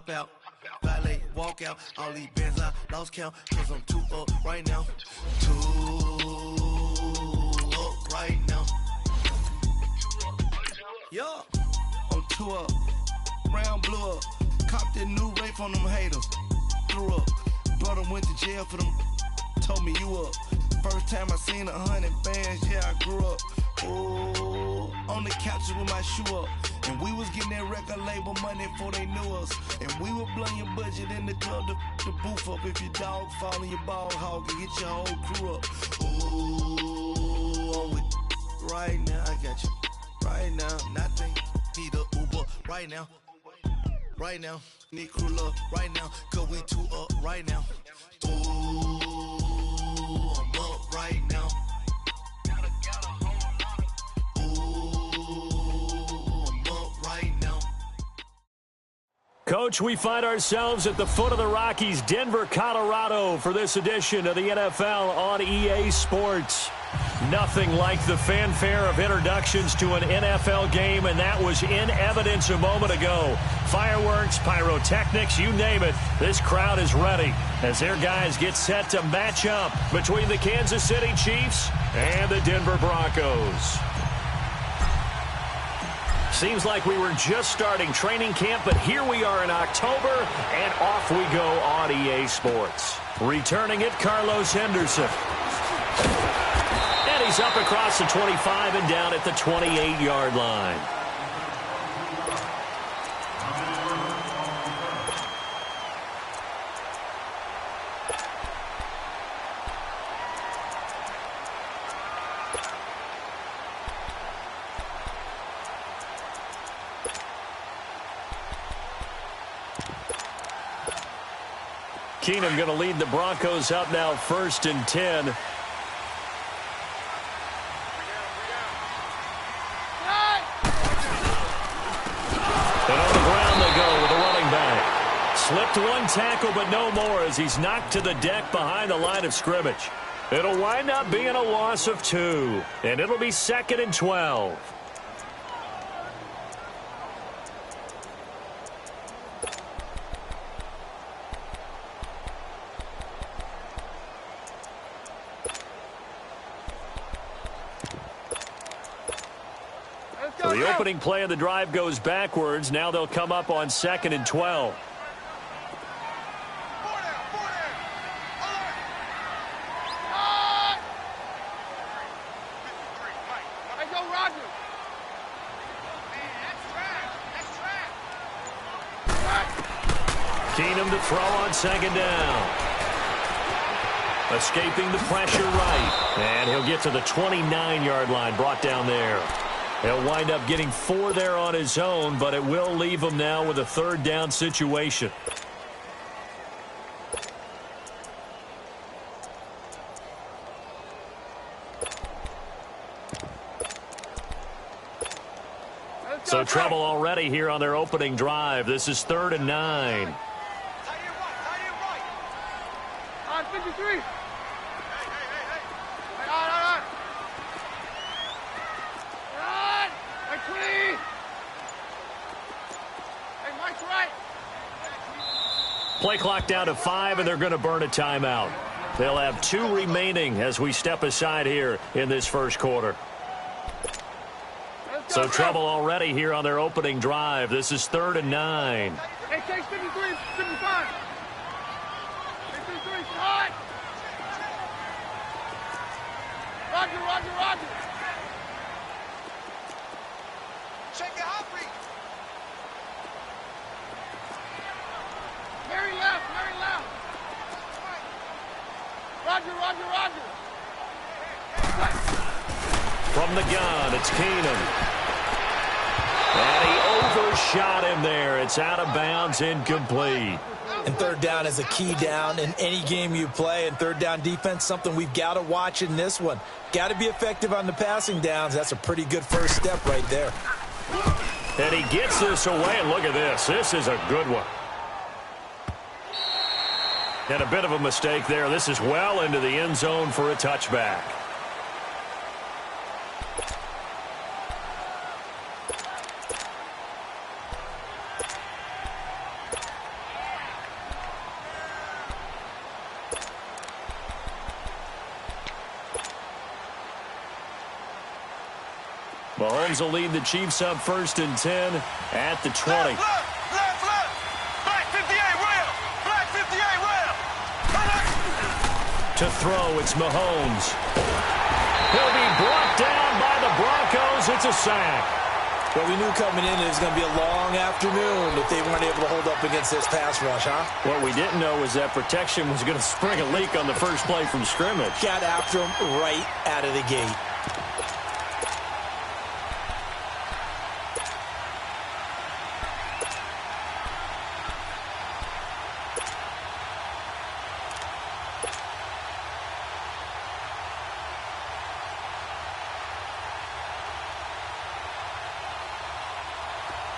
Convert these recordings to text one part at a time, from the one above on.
hop out, valet, walk out. All these bands I lost count, cause I'm too up right now. Too up right now. Yeah, I'm too up. Round blew up. Copped that new rape on them haters. Threw up. Brother went to jail for them. Told me you up. First time I seen 100 bands, yeah, I grew up. Ooh, on the couches with my shoe up. And we was getting that record label money before they knew us. And we were blowing your budget in the club to boof up. If your dog fall in your ball hog and get your whole crew up. Ooh, I'm with right now, I got you. Right now, nothing. Need a Uber right now. Right now, need crew love right now. Cause we too up right now. Ooh, I'm up right now. Coach, we find ourselves at the foot of the Rockies, Denver, Colorado, for this edition of the NFL on EA Sports. Nothing like the fanfare of introductions to an NFL game, and that was in evidence a moment ago. Fireworks, pyrotechnics, you name it, this crowd is ready as their guys get set to match up between the Kansas City Chiefs and the Denver Broncos. Seems like we were just starting training camp, but here we are in October, and off we go on EA Sports. Returning it, Carlos Henderson. And he's up across the 25 and down at the 28-yard line. Keenum going to lead the Broncos up now 1st and 10. And on the ground they go with a running back. Slipped one tackle, but no more as he's knocked to the deck behind the line of scrimmage. It'll wind up being a loss of 2, and it'll be 2nd and 12. So the opening play of the drive goes backwards. Now they'll come up on 2nd and 12. Keenum to throw on 2nd down. Escaping the pressure right. And he'll get to the 29-yard line, brought down there. He'll wind up getting 4 there on his own, but it will leave him now with a 3rd down situation. So trouble already here on their opening drive. This is 3rd and 9. On 53. Play clock down to 5, and they're going to burn a timeout. They'll have 2 remaining as we step aside here in this first quarter. So trouble already here on their opening drive. This is 3rd and 9. Hey, take 53, 55. Take 53, hot. Roger. Shake it, Humphrey. Very left. Roger. From the gun, it's Keenum. And he overshot him there. It's out of bounds, incomplete. And 3rd down is a key down in any game you play. And 3rd down defense, something we've got to watch in this one. Got to be effective on the passing downs. That's a pretty good first step right there. And he gets this away, and look at this. This is a good one. And a bit of a mistake there. This is well into the end zone for a touchback. Mahomes will lead the Chiefs up 1st and 10 at the 20. Left. Black 58 rail. Black 58 rail. To throw, it's Mahomes. He'll be brought down by the Broncos. It's a sack. Well, we knew coming in it was going to be a long afternoon if they weren't able to hold up against this pass rush, huh? What we didn't know was that protection was going to spring a leak on the first play from scrimmage. Got after him right out of the gate.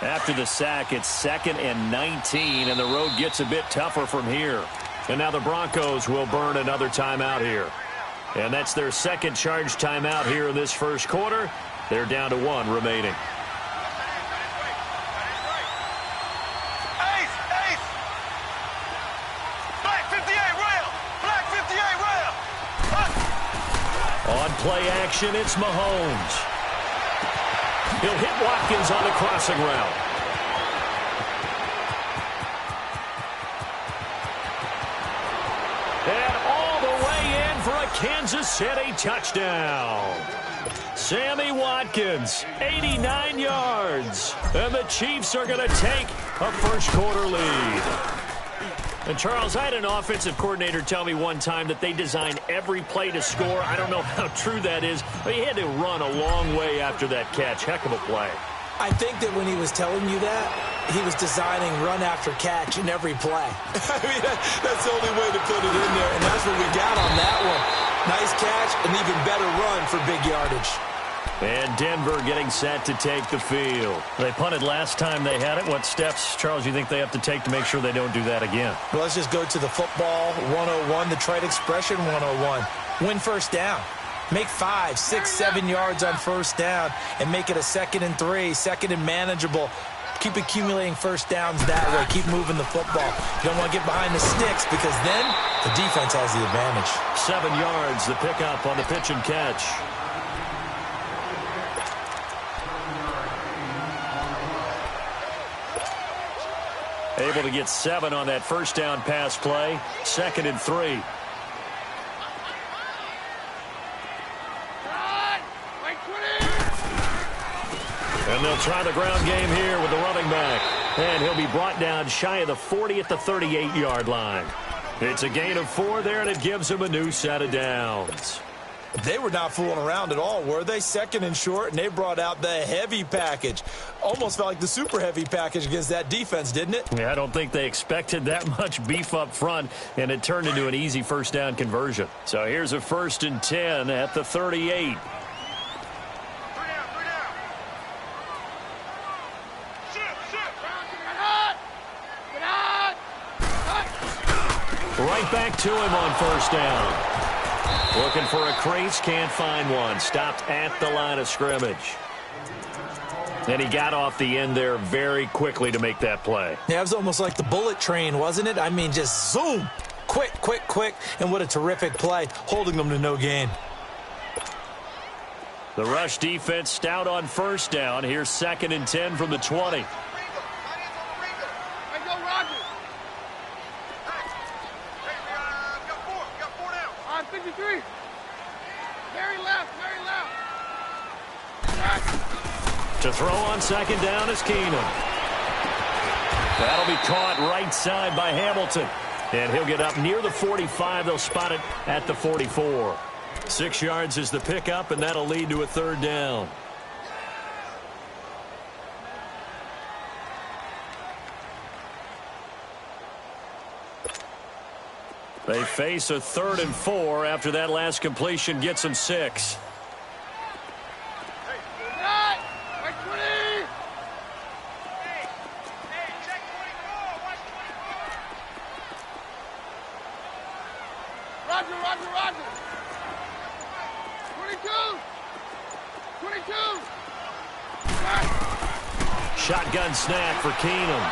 After the sack, it's 2nd and 19, and the road gets a bit tougher from here. And now the Broncos will burn another timeout here. And that's their second charge timeout here in this first quarter. They're down to 1 remaining. Ace. Black 58 rail. Black 58 rail. On play action, it's Mahomes. He'll hit Watkins on the crossing route. And all the way in for a Kansas City touchdown. Sammy Watkins, 89 yards. And the Chiefs are going to take a first quarter lead. And, Charles, I had an offensive coordinator tell me one time that they design every play to score. I don't know how true that is, but he had to run a long way after that catch. Heck of a play. I think that when he was telling you that, he was designing run after catch in every play. I mean, that's the only way to put it in there, and that's what we got on that one. Nice catch, an even better run for big yardage. And Denver getting set to take the field. They punted last time they had it. What steps, Charles, you think they have to take to make sure they don't do that again? Well, let's just go to the football 101, the trade expression 101. Win first down. Make 5, 6, 7 yards on first down and make it a 2nd and 3, 2nd and manageable. Keep accumulating first downs that way. Keep moving the football. You don't want to get behind the sticks because then the defense has the advantage. 7 yards, the pickup on the pitch and catch. Able to get 7 on that first down pass play. 2nd and 3. And they'll try the ground game here with the running back. And he'll be brought down shy of the 40 at the 38-yard line. It's a gain of 4 there, and it gives him a new set of downs. They were not fooling around at all, were they? 2nd and short, and they brought out the heavy package. Almost felt like the super heavy package against that defense, didn't it? Yeah, I don't think they expected that much beef up front, and it turned into an easy first down conversion. So here's a 1st and 10 at the 38. Right back to him on first down. Looking for a crease, can't find one. Stopped at the line of scrimmage. And he got off the end there very quickly to make that play. Yeah, it was almost like the bullet train, wasn't it? I mean, just zoom. Quick. And what a terrific play, holding them to no gain. The rush defense stout on first down. Here's 2nd and 10 from the 20. To throw on 2nd down is Keenum. That'll be caught right side by Hamilton. And he'll get up near the 45. They'll spot it at the 44. 6 yards is the pickup, and that'll lead to a 3rd down. They face a 3rd and 4 after that last completion gets them 6. Roger. 22. Shotgun snap for Keenum.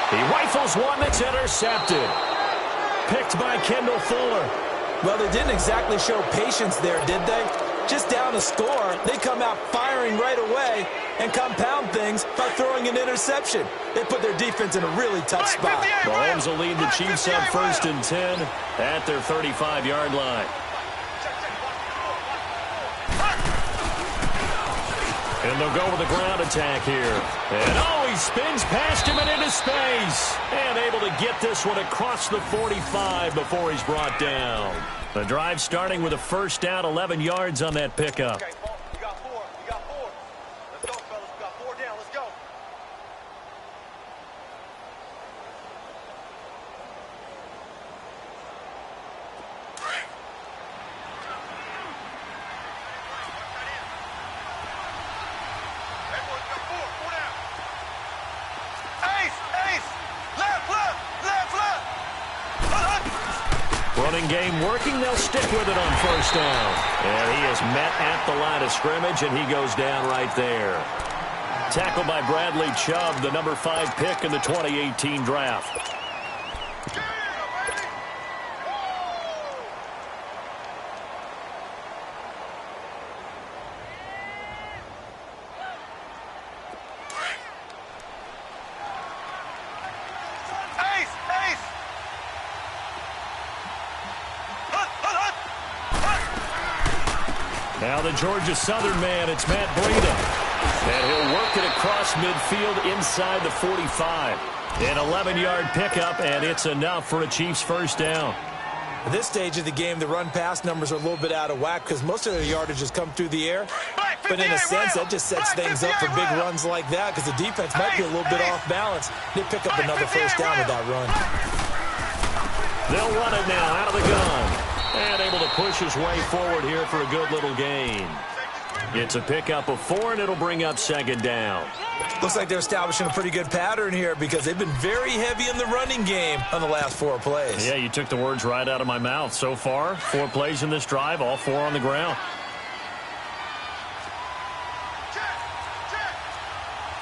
He rifles one that's intercepted. Picked by Kendall Fuller. Well, they didn't exactly show patience there, did they? Just down a score, they come out firing right away and compound things by throwing an interception. They put their defense in a really tough spot. Mahomes will lead the Chiefs up 1st and 10 at their 35-yard line. And they'll go with a ground attack here. And, he spins past him and into space. And able to get this one across the 45 before he's brought down. The drive starting with a first down, 11 yards on that pickup. Okay, Paul, you got 4. You got 4. Let's go, fellas. We got 4 down. Let's go. Everyone got 4. 4 down. Ace, ace. Left, left, left, left. Running game working. They'll stick with it on first down. And he is met at the line of scrimmage, and he goes down right there. Tackled by Bradley Chubb, the number 5 pick in the 2018 draft. Now the Georgia Southern man, it's Matt Breida. And he'll work it across midfield inside the 45. An 11-yard pickup, and it's enough for a Chiefs first down. At this stage of the game, the run-pass numbers are a little bit out of whack because most of their yardage has come through the air. But in a sense, that just sets things up for big runs like that because the defense might be a little bit off balance. They pick up another first down with that run. They'll run it now out of the gun. And able to push his way forward here for a good little gain. It's a pickup of 4, and it'll bring up 2nd down. Looks like they're establishing a pretty good pattern here because they've been very heavy in the running game on the last 4 plays. Yeah, you took the words right out of my mouth. So far, 4 plays in this drive, all 4 on the ground.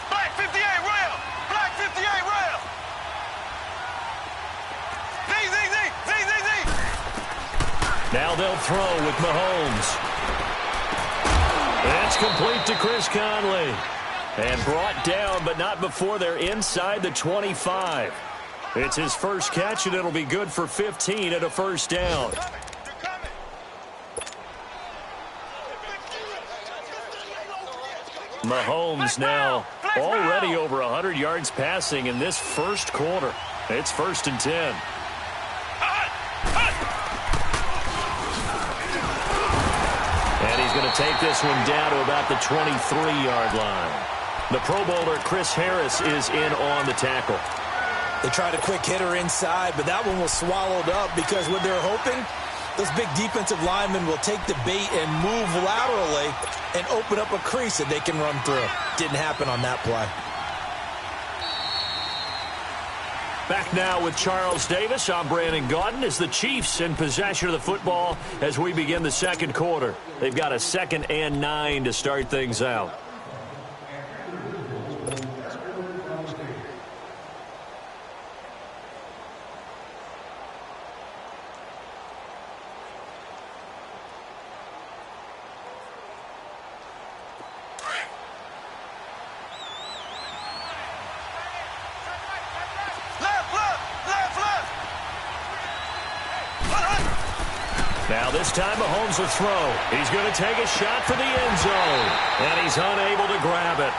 Black 58 rail. Black 58 rail. Z. Now they'll throw with Mahomes. That's complete to Chris Conley. And brought down, but not before they're inside the 25. It's his first catch, and it'll be good for 15 at a first down. Mahomes now already over 100 yards passing in this first quarter. It's 1st and 10. And he's going to take this one down to about the 23-yard line. The Pro Bowler Chris Harris is in on the tackle. They tried a quick hitter inside, but that one was swallowed up because what they're hoping, those big defensive linemen will take the bait and move laterally and open up a crease that they can run through. Didn't happen on that play. Back now with Charles Davis. I'm Brandon Gaudin as the Chiefs in possession of the football as we begin the second quarter. They've got a 2nd and 9 to start things out. Now this time Mahomes will throw. He's going to take a shot for the end zone. And he's unable to grab it.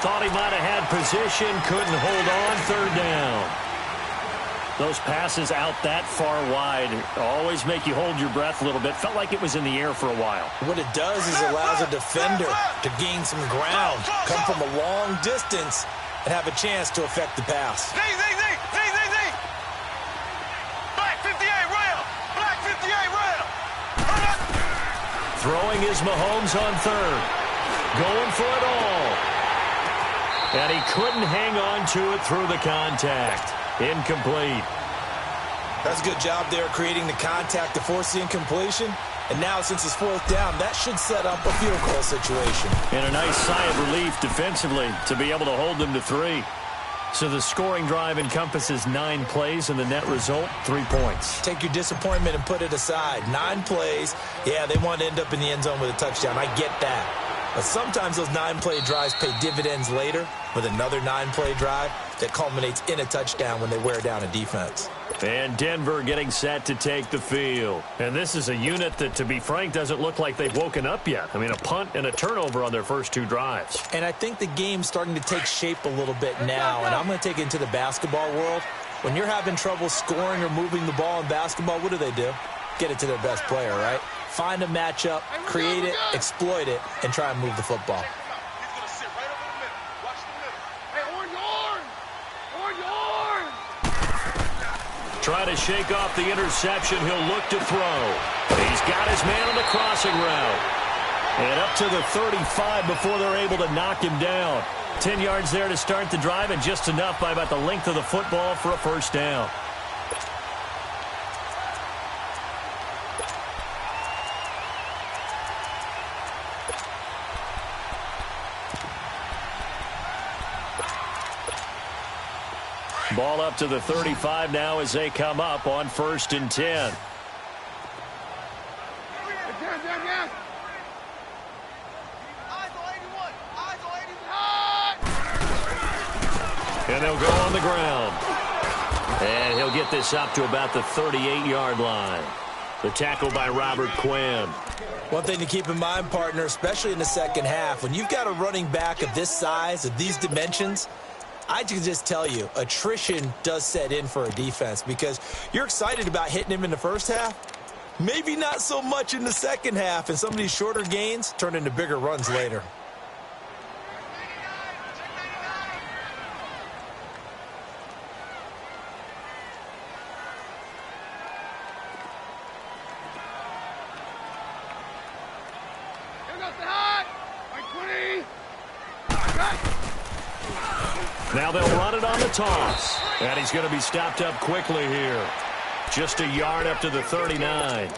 Thought he might have had position. Couldn't hold on. 3rd down. Those passes out that far wide always make you hold your breath a little bit. Felt like it was in the air for a while. What it does is allows a defender to gain some ground, come from a long distance, and have a chance to affect the pass. Throwing is Mahomes on 3rd. Going for it all. And he couldn't hang on to it through the contact. Incomplete. That's a good job there creating the contact to force the incompletion. And now since it's 4th down, that should set up a field goal situation. And a nice sigh of relief defensively to be able to hold them to 3. So the scoring drive encompasses 9 plays, and the net result, 3 points. Take your disappointment and put it aside. 9 plays. Yeah, they want to end up in the end zone with a touchdown. I get that. But sometimes those 9-play drives pay dividends later with another 9-play drive that culminates in a touchdown when they wear down a defense. And Denver getting set to take the field. And this is a unit that, to be frank, doesn't look like they've woken up yet. I mean, a punt and a turnover on their first 2 drives. And I think the game's starting to take shape a little bit now. And I'm going to take it into the basketball world. When you're having trouble scoring or moving the ball in basketball, what do? Get it to their best player, right? Find a matchup, create it, exploit it, and try and move the football. Try to shake off the interception. He'll look to throw. He's got his man on the crossing route. And up to the 35 before they're able to knock him down. 10 yards there to start the drive, and just enough by about the length of the football for a first down. Ball up to the 35 now as they come up on 1st and 10. And they'll go on the ground. And he'll get this up to about the 38-yard line. The tackle by Robert Quinn. One thing to keep in mind, partner, especially in the second half, when you've got a running back of this size, of these dimensions, I can just tell you, attrition does set in for a defense because you're excited about hitting him in the first half. Maybe not so much in the second half, and some of these shorter gains turn into bigger runs later. Now they'll run it on the toss. And he's going to be stopped up quickly here. Just a yard up to the 39.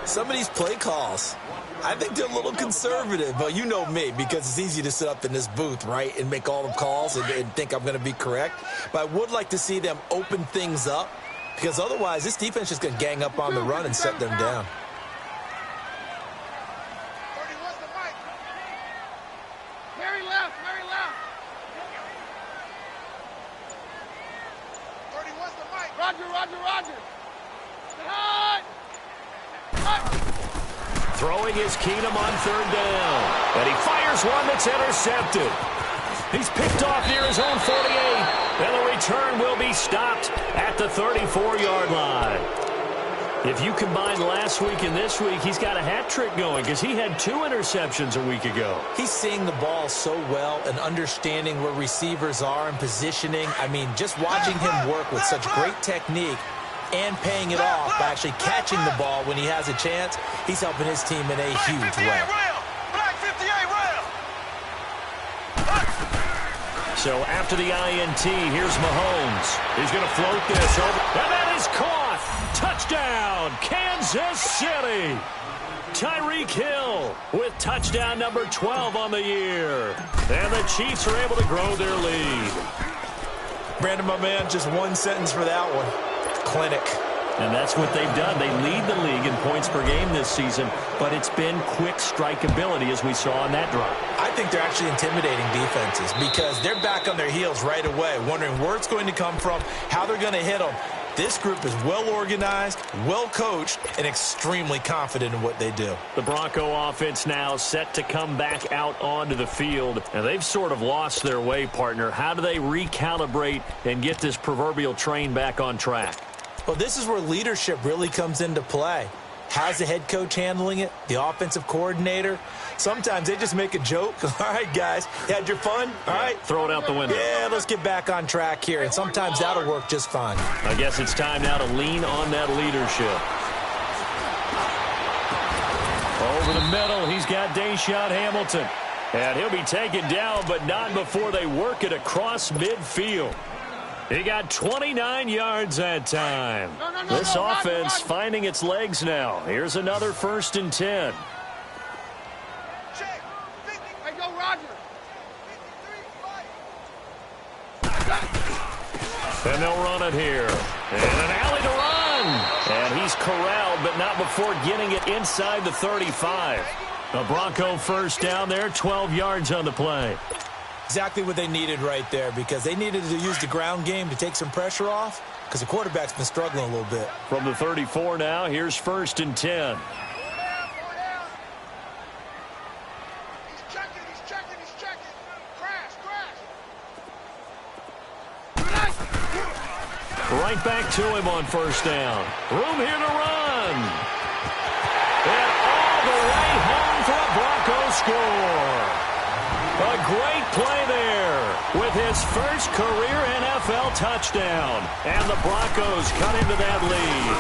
Some of these play calls, I think they're a little conservative. But you know me, because it's easy to sit up in this booth, right, and make all the calls and think I'm going to be correct. But I would like to see them open things up, because otherwise this defense is going to gang up on the run and shut them down. Throwing is Keenum on 3rd down. And he fires one that's intercepted. He's picked off near his own 48. And the return will be stopped at the 34-yard line. If you combine last week and this week, he's got a hat trick going because he had 2 interceptions a week ago. He's seeing the ball so well and understanding where receivers are and positioning. I mean, just watching him work with such great technique and paying it off by actually catching the ball when he has a chance, he's helping his team in a huge way. So after the INT, here's Mahomes. He's going to float this over. And that is caught. Touchdown, Kansas City. Tyreek Hill with touchdown number 12 on the year. And the Chiefs are able to grow their lead. Brandon, my man, just one sentence for that one. Clinic. And that's what they've done. They lead the league in points per game this season, but it's been quick strikeability as we saw on that drive. I think they're actually intimidating defenses because they're back on their heels right away, wondering where it's going to come from, how they're going to hit them. This group is well organized, well coached, and extremely confident in what they do. The Bronco offense now set to come back out onto the field, and they've sort of lost their way, partner. How do they recalibrate and get this proverbial train back on track? Well, this is where leadership really comes into play. How's the head coach handling it? The offensive coordinator? Sometimes they just make a joke. All right, guys, you had your fun? All right. Throw it out the window. Yeah, let's get back on track here. And sometimes that'll work just fine. I guess it's time now to lean on that leadership. Over the middle, he's got Deshaun Hamilton. And he'll be taken down, but not before they work it across midfield. He got 29 yards that time. This offense finding its legs now. Here's another 1st and 10. Hey, go, Roger. And they'll run it here. And an alley to run. And he's corralled, but not before getting it inside the 35. A Bronco first down there, 12 yards on the play. Exactly what they needed right there, because they needed to use the ground game to take some pressure off, because the quarterback's been struggling a little bit. From the 34 now, here's 1st and 10. Right back to him on 1st down. Room here to run. And all the way home for a Bronco score. A great play there with his first career NFL touchdown. And the Broncos cut into that lead.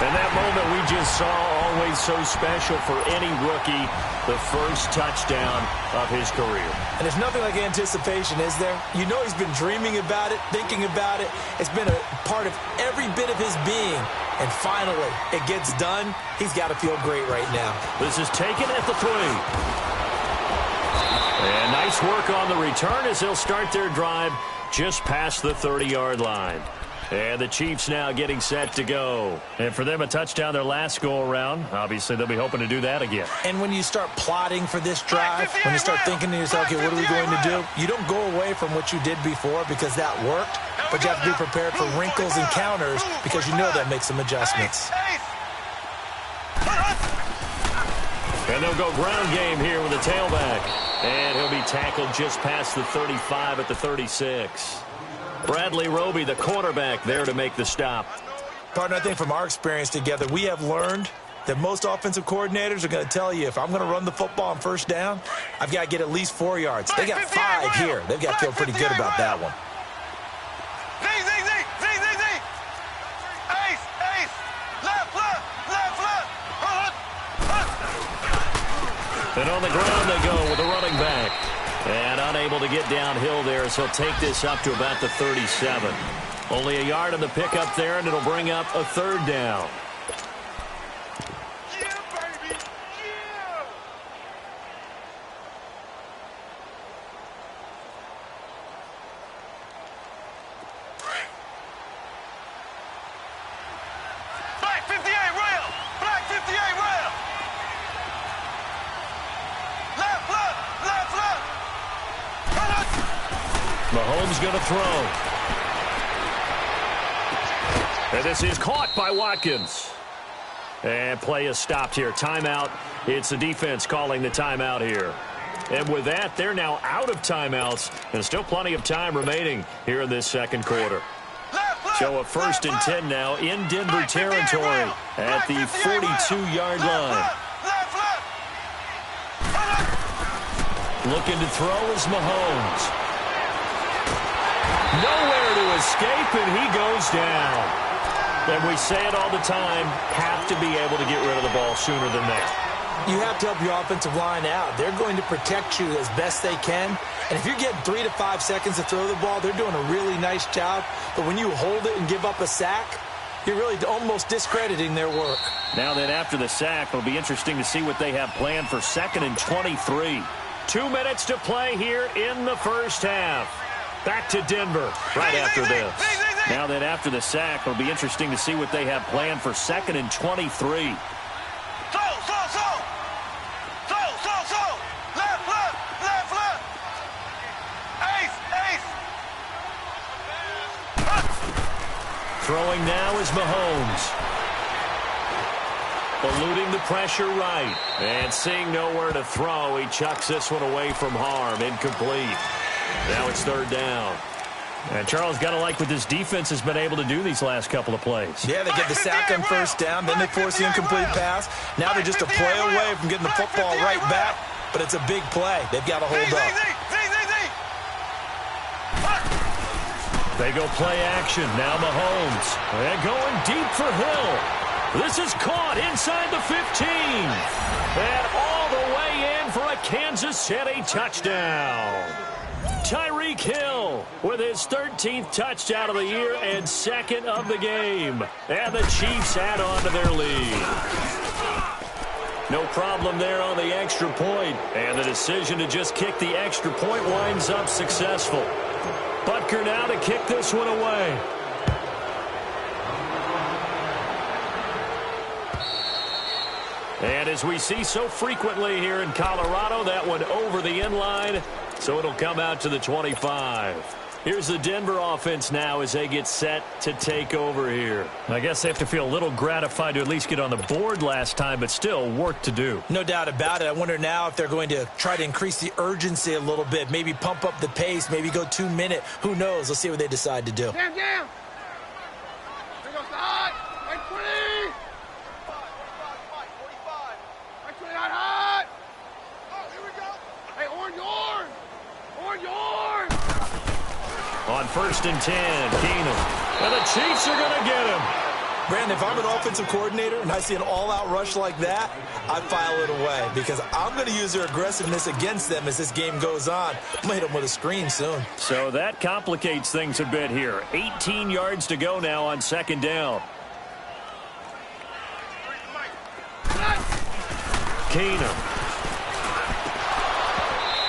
And that moment we just saw, always so special for any rookie, the first touchdown of his career. And there's nothing like anticipation, is there? You know he's been dreaming about it, thinking about it. It's been a part of every bit of his being. And finally, it gets done. He's got to feel great right now. This is taken at the 3. And nice work on the return as they'll start their drive just past the 30-yard line. And the Chiefs now getting set to go. And for them, a touchdown their last go-around. Obviously, they'll be hoping to do that again. And when you start plotting for this drive, when you start thinking to yourself, okay, what are we going to do? You don't go away from what you did before because that worked, but you have to be prepared for wrinkles and counters because you know they'll make some adjustments. And they'll go ground game here with a tailback. And he'll be tackled just past the 35 at the 36. Bradley Roby, the quarterback, there to make the stop. Partner, I think from our experience together, we have learned that most offensive coordinators are going to tell you, if I'm going to run the football on 1st down, I've got to get at least 4 yards. They got 5 here. They've got to feel pretty good about that one. And on the ground they go with the running back. And unable to get downhill there, so he'll take this up to about the 37. Only a yard on the pickup there, and it'll bring up a 3rd down. Black 58 rail! Black 58 rail! Left, left, left, left! Mahomes going to throw. And this is caught by Watkins. And play is stopped here. Timeout. It's the defense calling the timeout here. And with that, they're now out of timeouts. And still plenty of time remaining here in this 2nd quarter. So a 1st and 10 now in Denver territory at the 42-yard line. Looking to throw is Mahomes. Nowhere to escape, and he goes down. And we say it all the time, have to be able to get rid of the ball sooner than that. You have to help your offensive line out. They're going to protect you as best they can. And if you're getting 3 to 5 seconds to throw the ball, they're doing a really nice job. But when you hold it and give up a sack, you're really almost discrediting their work. Now that after the sack, it'll be interesting to see what they have planned for 2nd and 23. 2 minutes to play here in the 1st half. Back to Denver right after this. Now that after the sack, it'll be interesting to see what they have planned for 2nd and 23. Left, left, left, left! Ace, ace! Throwing now is Mahomes. Eluding the pressure right. And seeing nowhere to throw, he chucks this one away from harm. Incomplete. Now it's 3rd down. And Charles, got to like what this defense has been able to do these last couple of plays. Yeah, they get the sack on 1st down, then they force the incomplete pass. Now they're just a play away from getting the football right back, but it's a big play. They've got to hold up. They go play action. Now Mahomes. And going deep for Hill. This is caught inside the 15. And all the way in for a Kansas City touchdown. Tyreek Hill with his 13th touchdown of the year and 2nd of the game. And the Chiefs add on to their lead. No problem there on the extra point. And the decision to just kick the extra point winds up successful. Butker now to kick this one away. And as we see so frequently here in Colorado, that one over the end line, so it'll come out to the 25. Here's the Denver offense now as they get set to take over here. I guess they have to feel a little gratified to at least get on the board last time, but still work to do. No doubt about it. I wonder now if they're going to try to increase the urgency a little bit, maybe pump up the pace, maybe go 2 minute. Who knows? Let's see what they decide to do. Jam, jam. There goes the hot. Right 20. Right 20 hot. Oh, here we go. Hey, orange. On 1st and 10, Keenum. And the Chiefs are going to get him. Brandon, if I'm an offensive coordinator and I see an all-out rush like that, I file it away because I'm going to use their aggressiveness against them as this game goes on. I'm going to hit them with a screen soon. So that complicates things a bit here. 18 yards to go now on 2nd down. Keenum.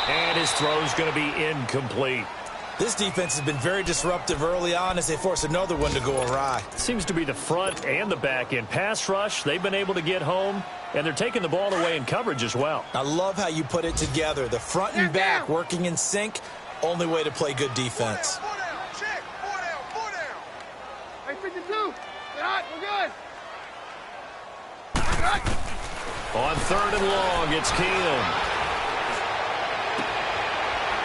And his throw's going to be incomplete. This defense has been very disruptive early on as they force another one to go awry. Seems to be the front and the back end. Pass rush, they've been able to get home, and they're taking the ball away in coverage as well. I love how you put it together. The front and back working in sync, only way to play good defense. 4 down. Check. 4 down. Hey, 52. Get hot. We're good. On 3rd and long, it's Keenum.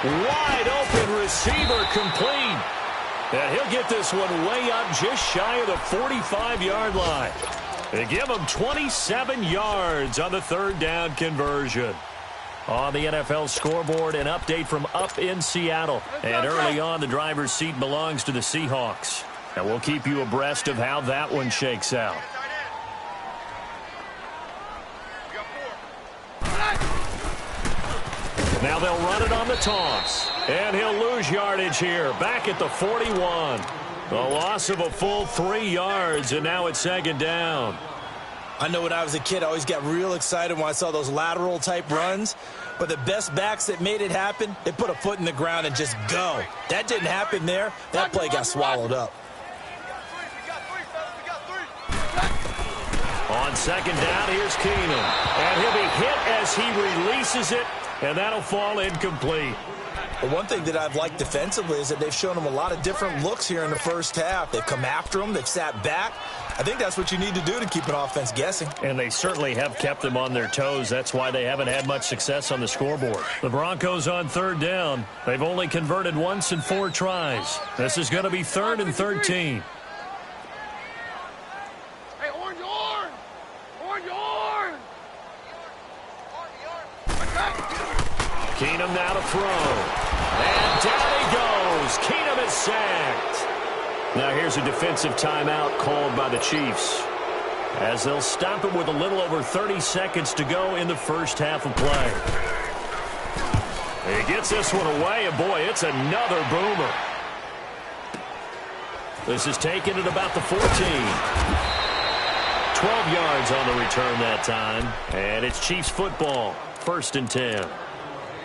Wide open receiver complete. And he'll get this one way up just shy of the 45-yard line. They give him 27 yards on the 3rd down conversion. On the NFL scoreboard, an update from up in Seattle. And early on, the driver's seat belongs to the Seahawks. And we'll keep you abreast of how that one shakes out. Now they'll run it on the toss. And he'll lose yardage here. Back at the 41. A loss of a full 3 yards, and now it's 2nd down. I know when I was a kid, I always got real excited when I saw those lateral-type runs. But the best backs that made it happen, they put a foot in the ground and just go. That didn't happen there. That play got swallowed up. On 2nd down, here's Keenum. And he'll be hit as he releases it. And that'll fall incomplete. But one thing that I've liked defensively is that they've shown them a lot of different looks here in the first half. They've come after them. They've sat back. I think that's what you need to do to keep an offense guessing. And they certainly have kept them on their toes. That's why they haven't had much success on the scoreboard. The Broncos on 3rd down. They've only converted once in 4 tries. This is going to be 3rd and 13. Hey, orange. Keenum now to throw. And down he goes. Keenum is sacked. Now here's a defensive timeout called by the Chiefs, as they'll stop it with a little over 30 seconds to go in the first half of play. He gets this one away, and boy, it's another boomer. This is taken at about the 14. 12 yards on the return that time, and it's Chiefs football, 1st and 10.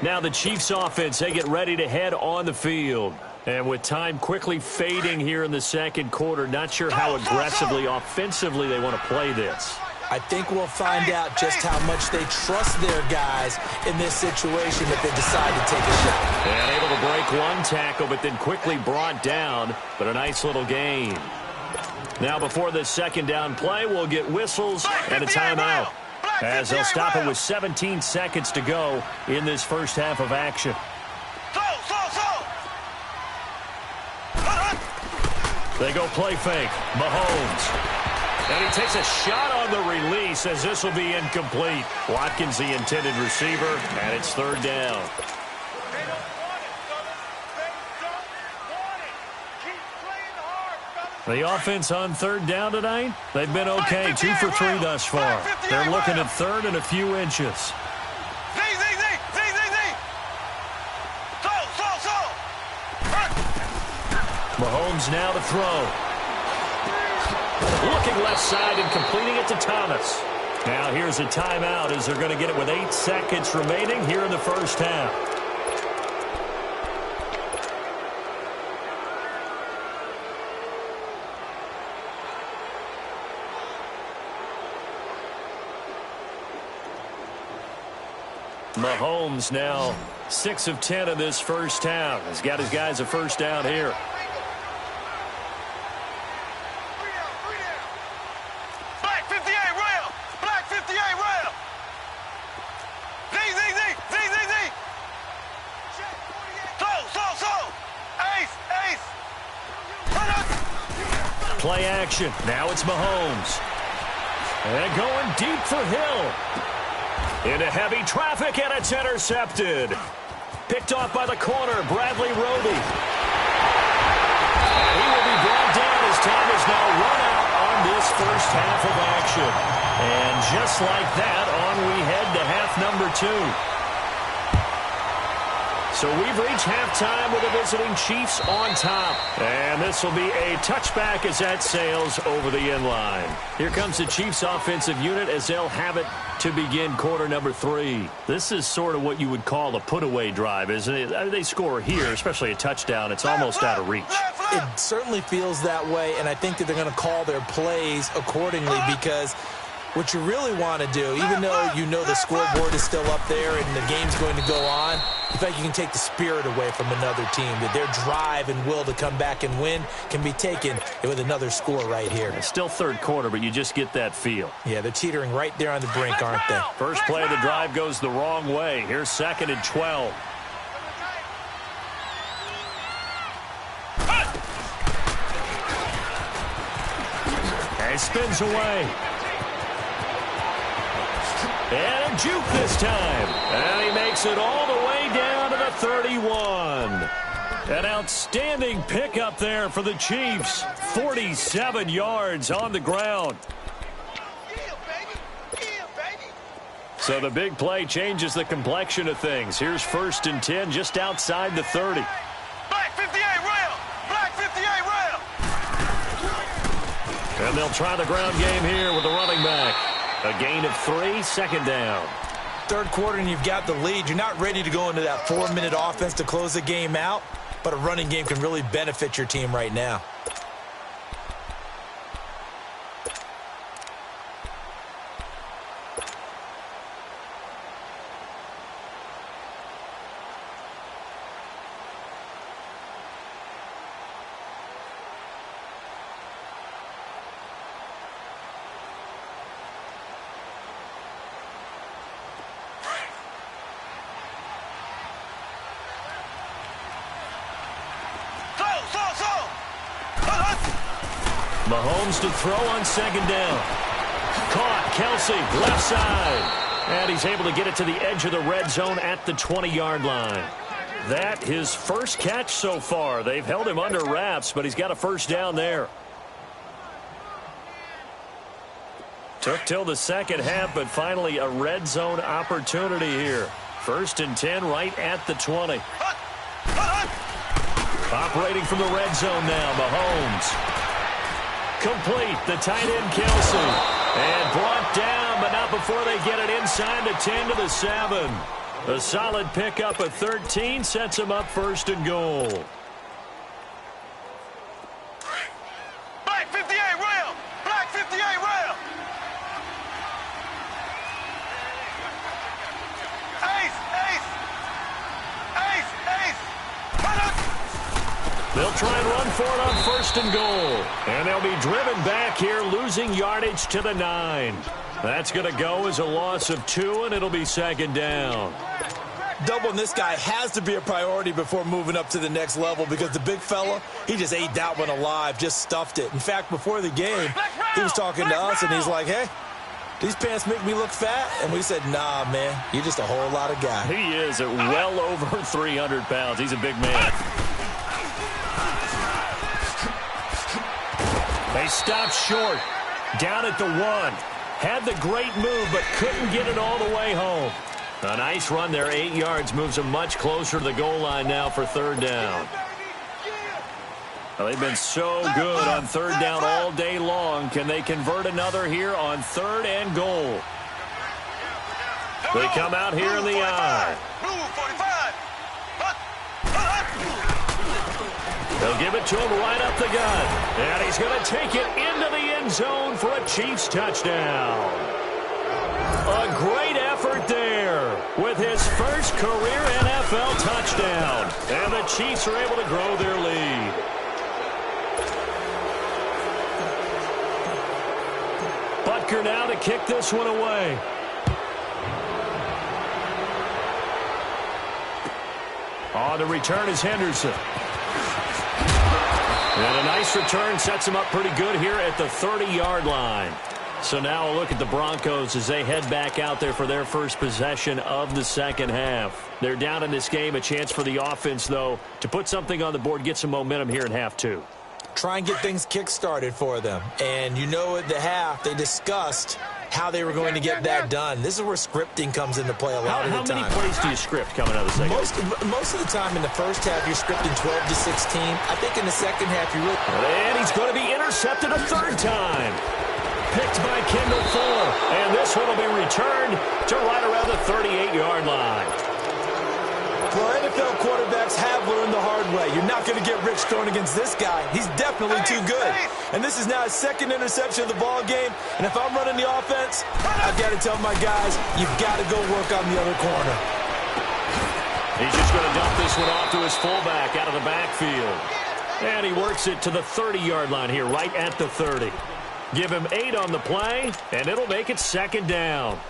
Now the Chiefs offense, they get ready to head on the field. And with time quickly fading here in the 2nd quarter, not sure how aggressively, offensively they want to play this. I think we'll find out just how much they trust their guys in this situation if they decide to take a shot. And able to break one tackle, but then quickly brought down. But a nice little gain. Now before this 2nd down play, we'll get whistles and a timeout, as they'll stop it with 17 seconds to go in this first half of action. They go play fake. Mahomes. And he takes a shot on the release, as this will be incomplete. Watkins, the intended receiver, and it's 3rd down. The offense on 3rd down tonight, they've been okay. 2 for 3 thus far. They're looking at 3rd and a few inches. Mahomes now to throw. Looking left side and completing it to Thomas. Now here's a timeout, as they're going to get it with 8 seconds remaining here in the first half. Mahomes now 6 of 10 in this first half. He's got his guys a first down here. Black 58 rail. Black 58 rail. Z. So. Ace. Play action. Now it's Mahomes. And going deep for Hill. Into heavy traffic, and it's intercepted. Picked off by the corner, Bradley Roby. And he will be brought down as time is now run out on this first half of action. And just like that, on we head to half number 2. So we've reached halftime with the visiting Chiefs on top. And this will be a touchback as that sails over the end line. Here comes the Chiefs offensive unit as they'll have it to begin quarter number 3. This is sort of what you would call a put-away drive, isn't it? I mean, they score here, especially a touchdown. It's almost out of reach. It certainly feels that way, and I think that they're going to call their plays accordingly because what you really want to do, even though you know the scoreboard is still up there and the game's going to go on, in fact, you can take the spirit away from another team. That their drive and will to come back and win can be taken with another score right here. It's still third quarter, but you just get that feel. Yeah, they're teetering right there on the brink, aren't they? First play of the drive goes the wrong way. Here's 2nd and 12. And he spins away. And a juke this time. And he makes it all the way down to the 31. An outstanding pickup there for the Chiefs. 47 yards on the ground. So the big play changes the complexion of things. Here's 1st and 10 just outside the 30. Black 58 rail. Black 58 rail. And they'll try the ground game here with the running back. A gain of 3, 2nd down. Third quarter and you've got the lead. You're not ready to go into that 4-minute offense to close the game out, but a running game can really benefit your team right now. Mahomes to throw on 2nd down. Caught, Kelsey, left side. And he's able to get it to the edge of the red zone at the 20-yard line. That his first catch so far. They've held him under wraps, but he's got a first down there. Took till the second half, but finally a red zone opportunity here. 1st and 10 right at the 20. Operating from the red zone now, Mahomes. Complete, the tight end Kelsey. And brought down, but not before they get it inside the 10 to the 7. A solid pickup of 13 sets him up 1st and goal. Black 58 rail. Black 58 rail. They'll try and run for it on 1st and goal. And they'll be driven back here, losing yardage to the 9. That's going to go as a loss of 2, and it'll be 2nd down. Doubling this guy has to be a priority before moving up to the next level because the big fella, he just ate that one alive, just stuffed it. In fact, before the game, he was talking to us, and he's like, hey, these pants make me look fat? And we said, nah, man, you're just a whole lot of guy. He is at well over 300 pounds. He's a big man. They stopped short. Down at the 1. Had the great move, but couldn't get it all the way home. A nice run there, 8 yards, moves them much closer to the goal line now for 3rd down. Well, they've been so good on 3rd down all day long. Can they convert another here on 3rd and goal? They come out here in the eye. They'll give it to him right up the gut. And he's going to take it into the end zone for a Chiefs touchdown. A great effort there with his career NFL touchdown. And the Chiefs are able to grow their lead. Butker now to kick this one away. On the return is Henderson. And a nice return sets him up pretty good here at the 30-yard line. So now a look at the Broncos as they head back out there for their first possession of the second half. They're down in this game. A chance for the offense, though, to put something on the board, get some momentum here in half two. Try and get things kick-started for them. And you know at the half, they discussed how they were going to get that done. This is where scripting comes into play a lot of the time. How many plays do you script coming out of the second? Most of the time in the first half, you're scripting 12 to 16. I think in the second half, you really... And he's going to be intercepted a third time. Picked by Kendall Fuller. And this one will be returned to right around the 38-yard line. Well, NFL quarterbacks have learned the hard way. You're not going to get rich throwing against this guy. He's definitely too good. And this is now his second interception of the ball game. And if I'm running the offense, I've got to tell my guys, you've got to go work on the other corner. He's just going to dump this one off to his fullback out of the backfield. And he works it to the 30-yard line here, right at the 30. Give him 8 on the play, and it'll make it second down.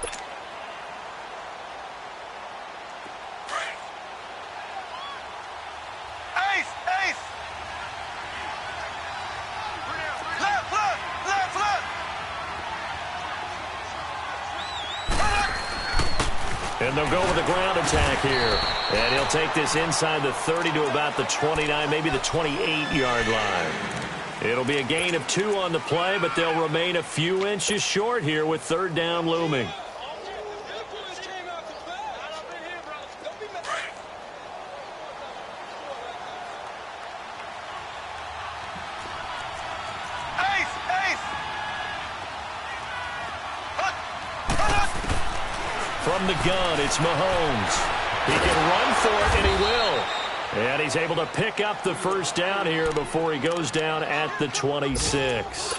And they'll go with the ground attack here. And he'll take this inside the 30 to about the 29, maybe the 28-yard line. It'll be a gain of 2 on the play, but they'll remain a few inches short here with third down looming. From the gun, it's Mahomes. He can run for it, and he will. And he's able to pick up the first down here before he goes down at the 26.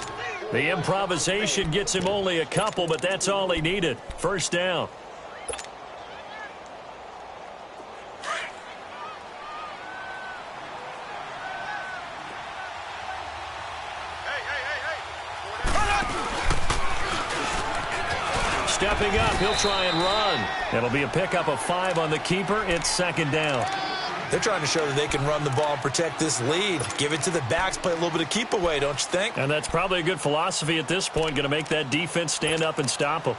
The improvisation gets him only a couple, but that's all he needed. First down. Stepping up, he'll try and run. It'll be a pickup of 5 on the keeper. It's second down. They're trying to show that they can run the ball and protect this lead. Give it to the backs, play a little bit of keep away, don't you think? And that's probably a good philosophy at this point, going to make that defense stand up and stop them.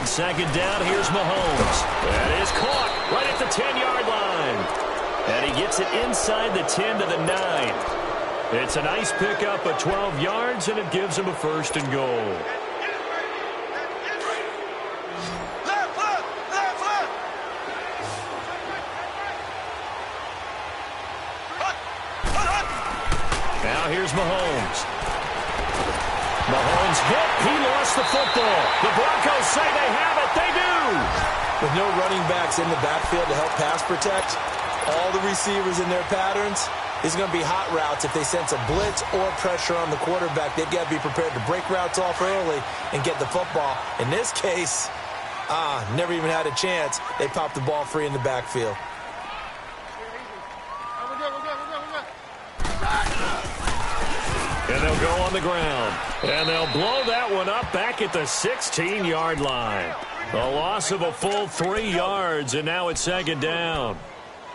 Second down, here's Mahomes. That is caught right at the 10-yard line. And he gets it inside the 10 to the 9. It's a nice pickup of 12 yards, and it gives him a first and goal. Now here's Mahomes. Mahomes hit. He lost the football. The Broncos say they have it. They do. With no running backs in the backfield to help pass protect, all the receivers in their patterns, it's going to be hot routes. If they sense a blitz or pressure on the quarterback, they've got to be prepared to break routes off early and get the football. In this case, never even had a chance. They popped the ball free in the backfield. And they'll go on the ground. And they'll blow that one up back at the 16-yard line. A loss of a full 3 yards, and now it's second down.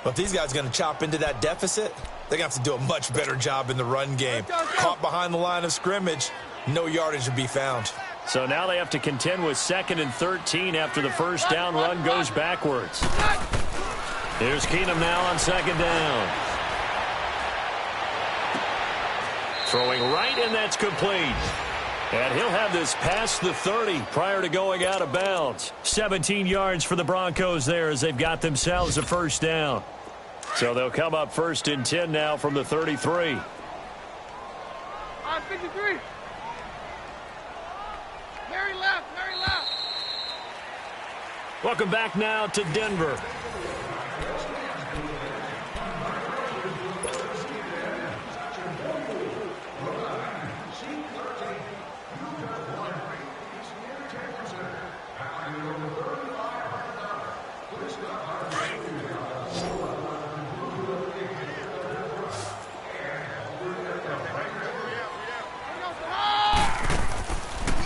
But if these guys are going to chop into that deficit, they're going to have to do a much better job in the run game. Caught behind the line of scrimmage, no yardage to be found. So now they have to contend with 2nd and 13 after the first down run goes backwards. Here's Keenum now on second down. Throwing right, and that's complete. And he'll have this past the 30 prior to going out of bounds. 17 yards for the Broncos there as they've got themselves a first down. So they'll come up 1st and 10 now from the 33. 53. Mary left, Mary left. Welcome back now to Denver.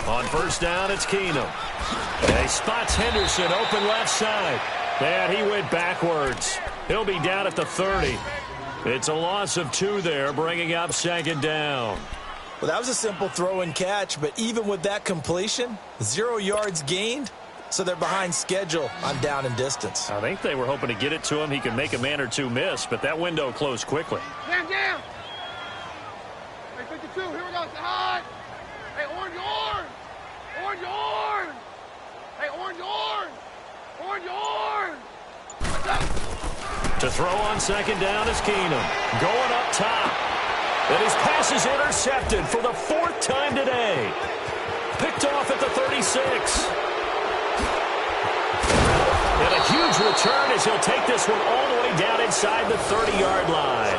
On first down, it's Keenum. He spots Henderson open left side. And he went backwards. He'll be down at the 30. It's a loss of 2 there, bringing up second down. Well, that was a simple throw and catch, but even with that completion, 0 yards gained, so they're behind schedule on down and distance. I think they were hoping to get it to him. He could make a man or two miss, but that window closed quickly. Jam, jam. Hey, 52, here we go. Say hi. Hey, orange, orange. Orange, orange. Hey, orange, orange. Orange, orange. To throw on second down is Keenum. Going up top. And his pass is intercepted for the 4th time today. Picked off at the 36. And a huge return as he'll take this one all the way down inside the 30-yard line.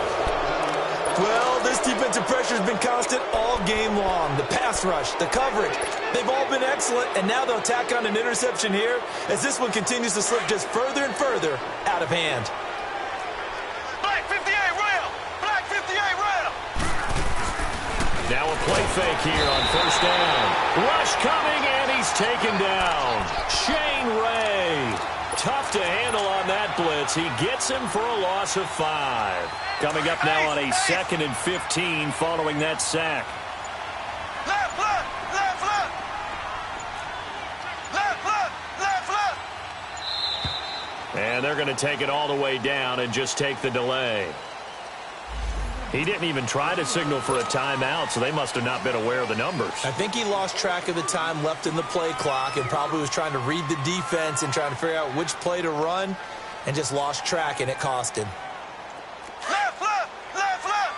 Well, this defensive pressure has been constant all game long. The pass rush, the coverage, they've all been excellent, and now they'll tack on an interception here as this one continues to slip just further and further out of hand. Black 58 rail! Black 58 rail! Now a play fake here on first down. Rush coming, and he's taken down. Shane Ray. Tough to handle on that blitz. He gets him for a loss of 5. Coming up now on a 2nd and 15 following that sack. Left, left, left, left! Left, left, left, left! And they're going to take it all the way down and just take the delay. He didn't even try to signal for a timeout, so they must have not been aware of the numbers. I think he lost track of the time left in the play clock and probably was trying to read the defense and trying to figure out which play to run and just lost track, and it cost him. Left, left, left, left!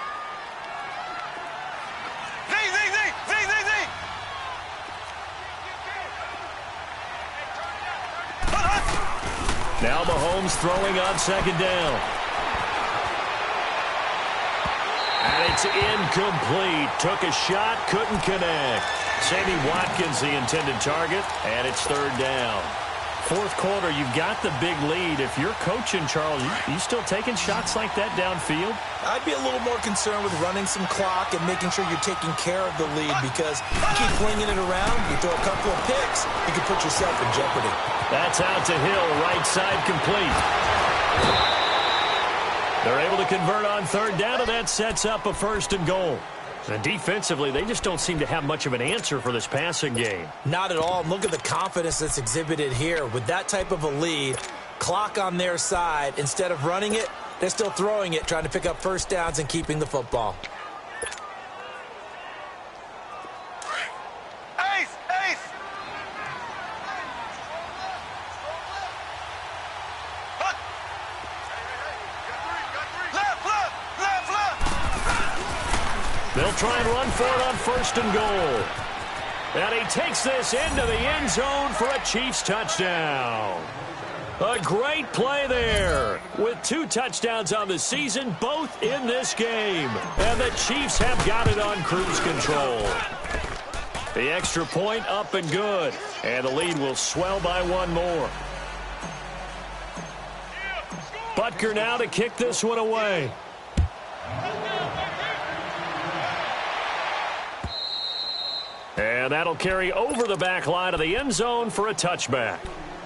Z, Z, Z, Z, Z, Z! Now Mahomes throwing on second down. And it's incomplete. Took a shot, couldn't connect. Sammy Watkins, the intended target, and it's 3rd down. 4th quarter, you've got the big lead. If you're coaching, Charles, you still taking shots like that downfield? I'd be a little more concerned with running some clock and making sure you're taking care of the lead, because you keep flinging it around, you throw a couple of picks, you can put yourself in jeopardy. That's out to Hill, right side complete. They're able to convert on 3rd down, and that sets up a 1st and goal. And defensively, they just don't seem to have much of an answer for this passing game. Not at all. Look at the confidence that's exhibited here. With that type of a lead, clock on their side, instead of running it, they're still throwing it, trying to pick up first downs and keeping the football. Ace, ace! Left, left, left, left! They'll try and run for it on 1st and goal. And he takes this into the end zone for a Chiefs touchdown. A great play there with 2 touchdowns on the season, both in this game. And the Chiefs have got it on cruise control. The extra point up and good. And the lead will swell by 1 more. Butker now to kick this one away. And that'll carry over the back line of the end zone for a touchback.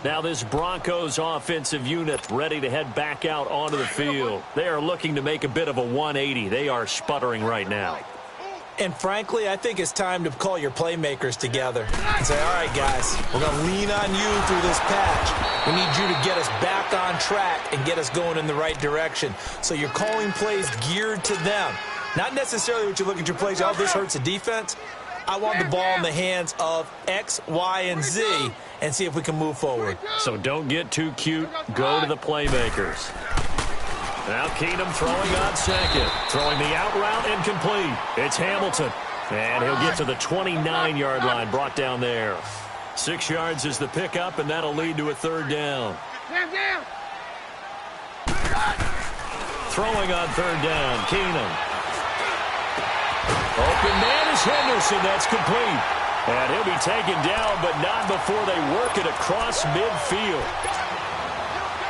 Now this Broncos offensive unit ready to head back out onto the field. They are looking to make a bit of a 180. They are sputtering right now. And frankly, I think it's time to call your playmakers together and say, all right, guys, we're going to lean on you through this patch. We need you to get us back on track and get us going in the right direction. So you're calling plays geared to them. Not necessarily what you look at your plays, oh, this hurts the defense. I want the ball in the hands of X, Y, and Z and see if we can move forward. So don't get too cute. Go to the playmakers. Now Keenum throwing on second. Throwing the out route incomplete. It's Hamilton. And he'll get to the 29-yard line, brought down there. 6 yards is the pickup, and that'll lead to a third down. Jam. Throwing on third down, Keenum. Open man is Henderson. That's complete. And he'll be taken down, but not before they work it across midfield.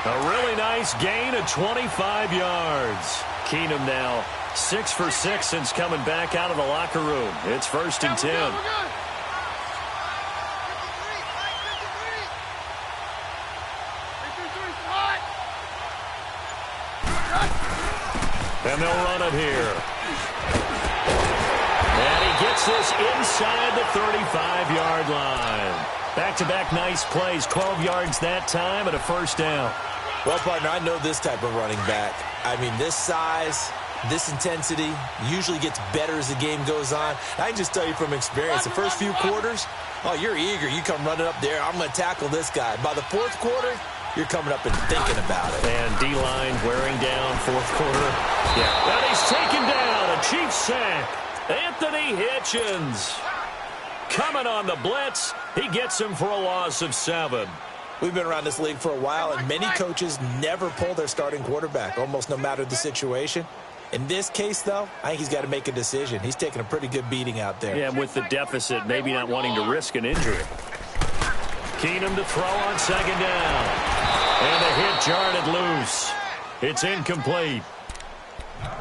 A really nice gain of 25 yards. Keenum now 6 for 6 since coming back out of the locker room. It's 1st and 10. And they'll run it here. And he gets this inside the 35-yard line. Back-to-back nice plays, 12 yards that time, and a first down. Well, partner, I know this type of running back. I mean, this size, this intensity usually gets better as the game goes on. I can just tell you from experience, the first few quarters, oh, you're eager. You come running up there, I'm going to tackle this guy. By the fourth quarter, you're coming up and thinking about it. And D-line wearing down, fourth quarter. Yeah. And he's taken down, a Chiefs sack. Anthony Hitchens coming on the blitz. He gets him for a loss of 7. We've been around this league for a while, and many coaches never pull their starting quarterback, almost no matter the situation. In this case, though, I think he's got to make a decision. He's taking a pretty good beating out there. Yeah, with the deficit, maybe not wanting to risk an injury. Keenum to throw on second down. And the hit jarred loose. It's incomplete.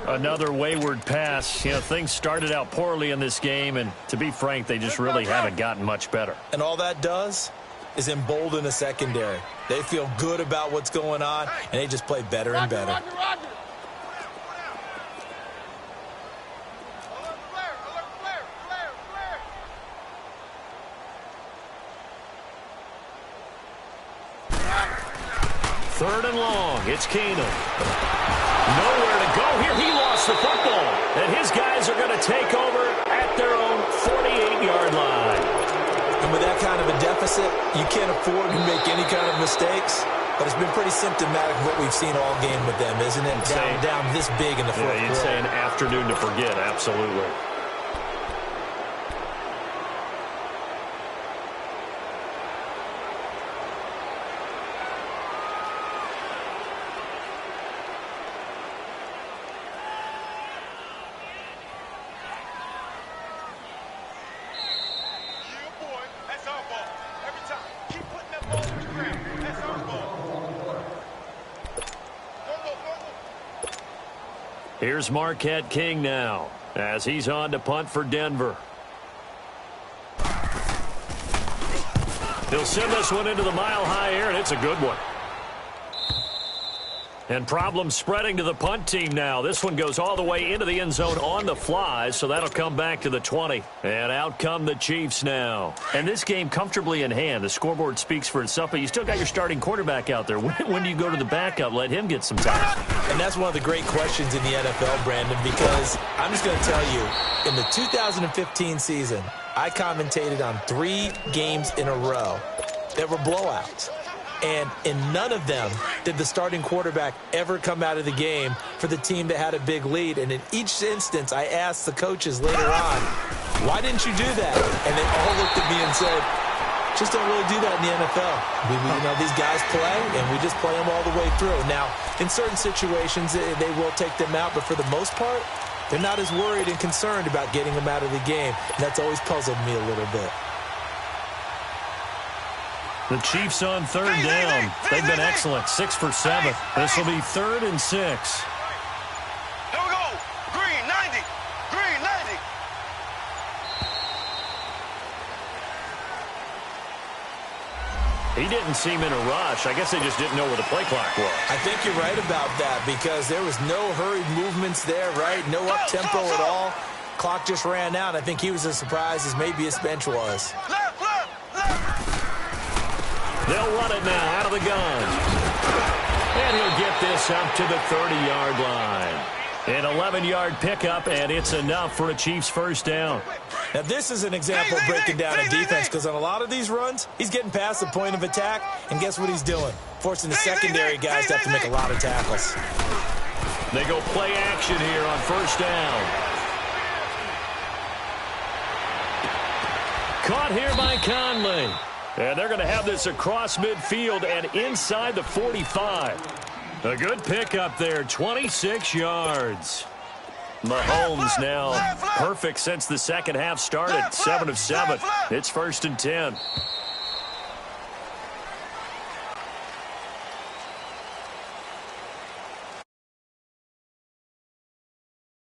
Another wayward pass. You know, things started out poorly in this game, and to be frank, they just really haven't gotten much better. And all that does is embolden the secondary. They feel good about what's going on, and they just play better and better. Roger. Third and long. It's Keenum. Nowhere to go here. He lost the football. And his guys are going to take over at their own 48-yard line. And with that kind of a deficit, you can't afford to make any kind of mistakes. But it's been pretty symptomatic of what we've seen all game with them, isn't it? Down this big in the fourth quarter. You'd say an afternoon to forget, absolutely. Here's Marquette King now as he's on to punt for Denver. He'll send this one into the mile-high air, and it's a good one. And problems spreading to the punt team now. This one goes all the way into the end zone on the fly, so that'll come back to the 20. And out come the Chiefs now. And this game comfortably in hand. The scoreboard speaks for itself, but you still got your starting quarterback out there. When do you go to the backup? Let him get some time. And that's one of the great questions in the NFL, Brandon, because I'm just going to tell you, in the 2015 season, I commentated on 3 games in a row that were blowouts. And in none of them did the starting quarterback ever come out of the game for the team that had a big lead. And in each instance, I asked the coaches later on, why didn't you do that? And they all looked at me and said, just don't really do that in the NFL. You know, these guys play, and we just play them all the way through. Now, in certain situations, they will take them out, but for the most part, they're not as worried and concerned about getting them out of the game. And that's always puzzled me a little bit. The Chiefs on third down. They've been excellent. 6 for 7. This will be 3rd and 6. Here we go. Green 90. Green 90. He didn't seem in a rush. I guess they just didn't know where the play clock was. I think you're right about that because there was no hurried movements there, right? No up-tempo at all. Clock just ran out. I think he was as surprised as maybe his bench was. Left. They'll run it now out of the gun. And he'll get this up to the 30-yard line. An 11-yard pickup, and it's enough for a Chiefs first down. Now, this is an example of breaking down a defense because on a lot of these runs, he's getting past the point of attack, and guess what he's doing? Forcing the secondary guys to have to make a lot of tackles. They go play action here on first down. Caught here by Conley. And they're going to have this across midfield and inside the 45. A good pickup there, 26 yards. Mahomes now perfect since the second half started, 7 of 7. It's 1st and 10.